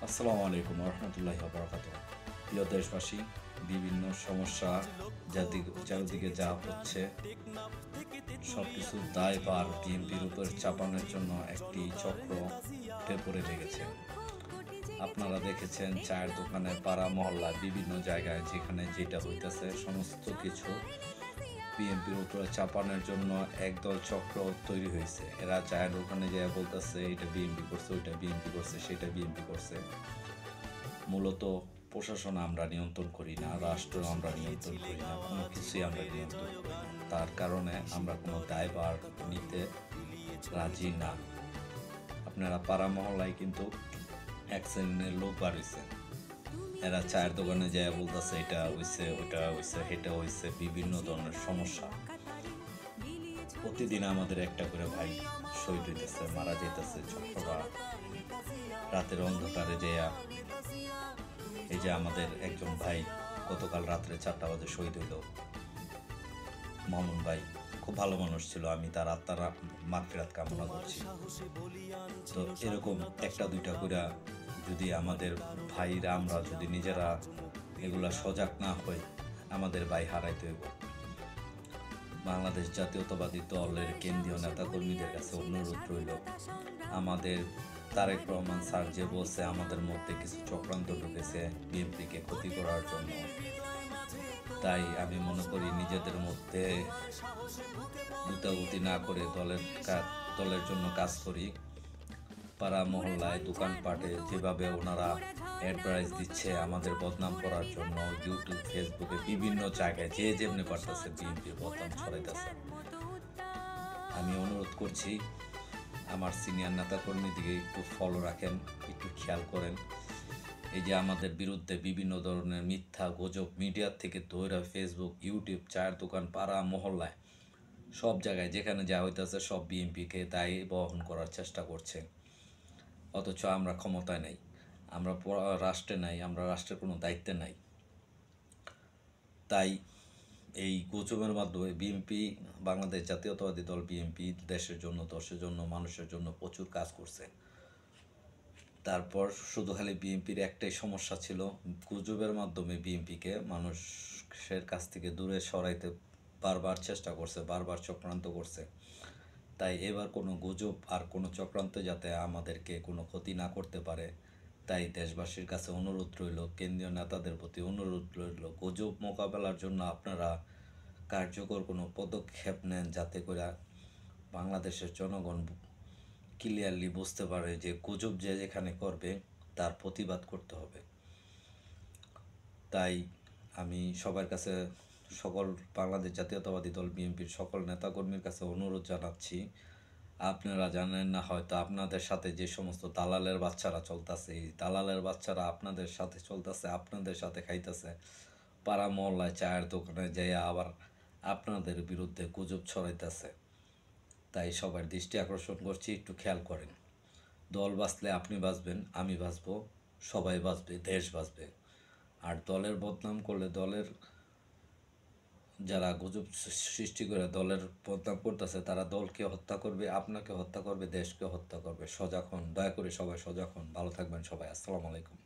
আসসালামু আলাইকুম রহমতুল্লাহি বারাকাতুহ। প্রিয় দেশবাসী, বিভিন্ন সমস্যা চারিদিকে যা হচ্ছে সবকিছুর দায়ভার বিএনপির উপর চাপানোর জন্য একটি চক্র উঠে পড়ে লেগেছে। আপনারা দেখেছেন চায়ের দোকানে, পাড়া মহল্লা, বিভিন্ন জায়গায় যেখানে যেটা হইতেছে সমস্ত কিছু বিএনপির উপরে চাপানোর জন্য একদল চক্র তৈরি হয়েছে। এরা চায়ের দোকানে যেয়ে বলতেছে এটা বিএনপি করছে, ওইটা বিএনপি করছে, সেটা বিএনপি করছে। মূলত প্রশাসন আমরা নিয়ন্ত্রণ করি না, রাষ্ট্র আমরা নিয়ন্ত্রণ করি না, কোনো কিছুই আমরা নিয়ন্ত্রণ করি না। তার কারণে আমরা কোনো দায়ভার নিতে রাজি না। আপনারা পাড়া মহল্লায় কিন্তু এক শ্রেণীর লোক বাড়িয়েছে। এরা চায়ের দোকানে যায় বলতেছে এটা হইছে, ওটা হইছে, এটা হইছে, বিভিন্ন ধরনের সমস্যা। প্রতিদিন আমাদের একটা করে ভাই শহীদ হইতেছে, মারা যাইতেছে। চক্ররা রাতের অন্ধকারে যেয়া, এই যে আমাদের একজন ভাই গতকাল রাত্রে 4টা বাজে শহীদ হইল, মামুন ভাই। খুব ভালো মানুষ ছিল, আমি তার আত্মার মাগফিরাত কামনা করছি। তো এরকম একটা দুইটা করে যদি আমাদের ভাইরা, আমরা যদি নিজেরা এগুলা সজাগ না হই, আমাদের ভাই হারাইতে হইব। বাংলাদেশ জাতীয়তাবাদী দলের কেন্দ্রীয় নেতাকর্মীদের কাছে অনুরোধ রইল, আমাদের তারেক রহমান স্যার যে বলছে আমাদের মধ্যে কিছু চক্রান্ত ঢুকেছে বিএনপিকে ক্ষতি করার জন্য, তাই আমি মনে করি নিজেদের মধ্যে গুতাগুতি না করে দলের জন্য কাজ করি। পাড়া মহল্লায়, দোকানপাটে যেভাবে ওনারা অ্যাডভার্টাইজ দিচ্ছে আমাদের বদনাম করার জন্য, ইউটিউব, ফেসবুকে, বিভিন্ন জায়গায় যে যেমনি পারতেছে বিএনপির বদনাম ছড়াইতেছে। আমি অনুরোধ করছি আমার সিনিয়র নেতাকর্মীদিকে একটু ফলো রাখেন, একটু খেয়াল করেন। এই যে আমাদের বিরুদ্ধে বিভিন্ন ধরনের মিথ্যা গুজব মিডিয়ার থেকে ধরে ফেসবুক, ইউটিউব, চায়ের দোকান, পাড়া মহল্লায়, সব জায়গায় যেখানে যা হইতেছে সব বিএনপিকে দায়ী বহন করার চেষ্টা করছে। অথচ আমরা ক্ষমতায় নাই, আমরা রাষ্ট্রে নাই, আমরা রাষ্ট্রের কোনো দায়িত্বে নাই। তাই এই গুজবের মাধ্যমে বিএনপি, বাংলাদেশ জাতীয়তাবাদী দল বিএনপি দেশের জন্য, দশের জন্য, মানুষের জন্য প্রচুর কাজ করছে। তারপর শুধু খালি বিএনপির একটাই সমস্যা ছিল, গুজবের মাধ্যমে বিএনপিকে মানুষের কাছ থেকে দূরে সরাইতে বারবার চেষ্টা করছে, বারবার চক্রান্ত করছে। তাই এবার কোনো গুজব আর কোনো চক্রান্ত যাতে আমাদেরকে কোনো ক্ষতি না করতে পারে, তাই দেশবাসীর কাছে অনুরোধ রইল, কেন্দ্রীয় নেতাদের প্রতি অনুরোধ রইল, গুজব মোকাবেলার জন্য আপনারা কার্যকর কোনো পদক্ষেপ নেন, যাতে করে বাংলাদেশের জনগণ ক্লিয়ারলি বুঝতে পারে যে গুজব যে যেখানে করবে তার প্রতিবাদ করতে হবে। তাই আমি সবার কাছে, সকল বাংলাদেশ জাতীয়তাবাদী দল বিএনপির সকল নেতাকর্মীর কাছে অনুরোধ জানাচ্ছি, আপনারা জানেন না হয়তো, আপনাদের সাথে যে সমস্ত দালালের বাচ্চারা চলতেছে, এই দালালের বাচ্চারা আপনাদের সাথে চলতেছে, আপনাদের সাথে খাইতেছে, পাড়া মহল্লায় চায়ের দোকানে যাইয়া আবার আপনাদের বিরুদ্ধে গুজব ছড়াইতেছে। তাই সবার দৃষ্টি আকর্ষণ করছি, একটু খেয়াল করেন। দল বাঁচলে আপনি বাঁচবেন, আমি বাঁচবো, সবাই বাঁচবে, দেশ বাঁচবে। আর দলের বদনাম করলে, দলের যারা গুজব সৃষ্টি করে দলের বদনাম করতেছে, তারা দলকে হত্যা করবে, আপনাকে হত্যা করবে, দেশকে হত্যা করবে। সজাগ হন, দয়া করে সবাই সজাগ হন। ভালো থাকবেন সবাই। আসসালামু আলাইকুম।